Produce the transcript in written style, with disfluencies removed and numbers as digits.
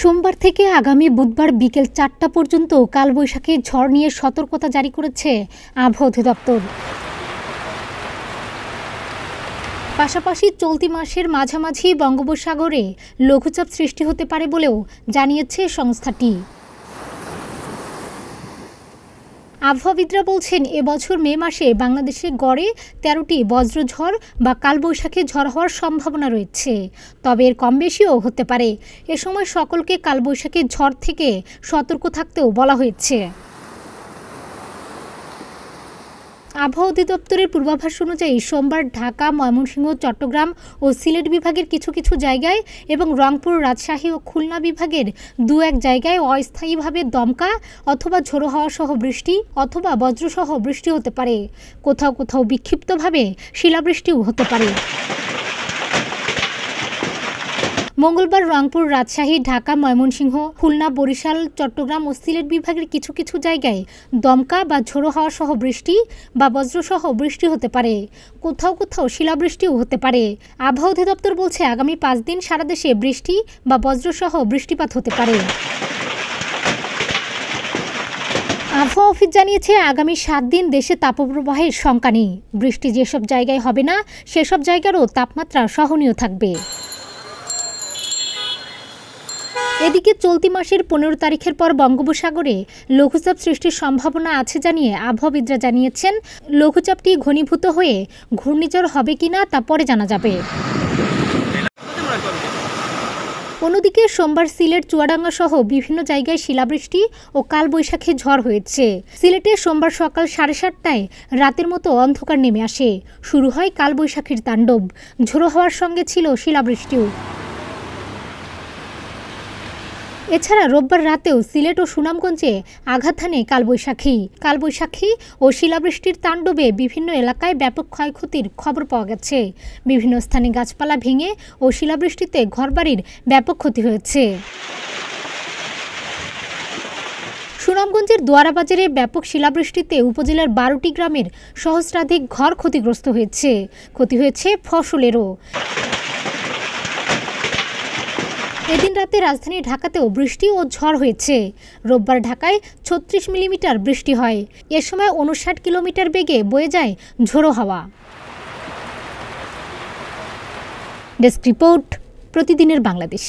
সোমবার থেকে আগামী বুধবার বিকেল ৪টা পর্যন্ত কালবৈশাখী ঝড় নিয়ে সতর্কতা জারি করেছে আবহাওয়া অধিদপ্তর। পাশাপাশি চলতি মাসের মাঝামাঝি বঙ্গোপসাগরে লঘুচাপ সৃষ্টি হতে পারে বলেও জানিয়েছে সংস্থাটি। আবহাওয়াবিদরা বলছেন, এবছর মে মাসে বাংলাদেশে গড়ে ১৩টি বজ্রঝড় বা কালবৈশাখী ঝড় হওয়ার সম্ভাবনা রয়েছে, তবে এর কম বেশিও হতে পারে। এ সময় সকলকে কালবৈশাখী ঝড় থেকে সতর্ক থাকতেও বলা হয়েছে। আবহাওয়া অধিদপ্তরের পূর্বাভাস অনুযায়ী সোমবার ঢাকা, ময়মনসিংহ, চট্টগ্রাম ও সিলেট বিভাগের কিছু কিছু জায়গায় এবং রংপুর, রাজশাহী ও খুলনা বিভাগের দু-এক জায়গায় অস্থায়ীভাবে দমকা অথবা ঝোড়ো হাওয়া সহ বৃষ্টি অথবা বজ্রসহ বৃষ্টি হতে পারে। কোথাও কোথাও বিক্ষিপ্তভাবে শিলাবৃষ্টিও হতে পারে। মঙ্গলবার রংপুর, রাজশাহী, ঢাকা, ময়মনসিংহ, খুলনা, বরিশাল, চট্টগ্রাম ও সিলেট বিভাগের কিছু কিছু জায়গায় দমকা বা ঝোড়ো হাওয়া সহ বৃষ্টি বা বজ্রসহ বৃষ্টি হতে পারে। কোথাও কোথাও শিলাবৃষ্টিও হতে পারে। আবহাওয়া অধিদপ্তর বলছে, আগামী ৫ দিন সারা দেশে বৃষ্টি বা বজ্রসহ বৃষ্টিপাত হতে পারে। আবহাওয়া অফিস জানিয়েছে, আগামী ৭ দিন দেশে তাপপ্রবাহের শঙ্কা নেই। বৃষ্টি যেসব জায়গায় হবে না সেসব জায়গারও তাপমাত্রা সহনীয় থাকবে। এদিকে চলতি মাসের ১৫ তারিখের পর বঙ্গোপসাগরে লঘুচাপ সৃষ্টির সম্ভাবনা আছে জানিয়ে আবহাওয়াবিদরা জানিয়েছেন, লঘুচাপটি ঘনীভূত হয়ে ঘূর্ণিঝড় হবে কিনা তা পরে জানা যাবে। অন্যদিকে সোমবার সিলেট, চুয়াডাঙ্গা সহ বিভিন্ন জায়গায় শিলাবৃষ্টি ও কালবৈশাখী ঝড় হয়েছে। সিলেটে সোমবার সকাল ৭:৩০টায় রাতের মতো অন্ধকার নেমে আসে। শুরু হয় কালবৈশাখীর তাণ্ডব। ঝোড়ো হওয়ার সঙ্গে ছিল শিলাবৃষ্টিও। এছাড়া রোববার রাতেও সিলেট ও সুনামগঞ্জে আঘাত হানে কালবৈশাখী ও শিলাবৃষ্টির তাণ্ডবে বিভিন্ন এলাকায় ব্যাপক ক্ষয়ক্ষতির খবর পাওয়া গেছে। বিভিন্ন স্থানে গাছপালা ভেঙে ও শিলাবৃষ্টিতে ঘরবাড়ির ব্যাপক ক্ষতি হয়েছে। সুনামগঞ্জের দোয়ারাবাজারে ব্যাপক শিলাবৃষ্টিতে উপজেলার ১২টি গ্রামের সহস্রাধিক ঘর ক্ষতিগ্রস্ত হয়েছে। ক্ষতি হয়েছে ফসলেরও। এদিন রাতে রাজধানী ঢাকাতেও বৃষ্টি ও ঝড় হয়েছে। রোববার ঢাকায় ৩৬ মিলিমিটার বৃষ্টি হয়। এ সময় ৫৯ কিলোমিটার বেগে বয়ে যায় ঝোড়ো হাওয়া। ডেস্ক রিপোর্ট, প্রতিদিনের বাংলাদেশ।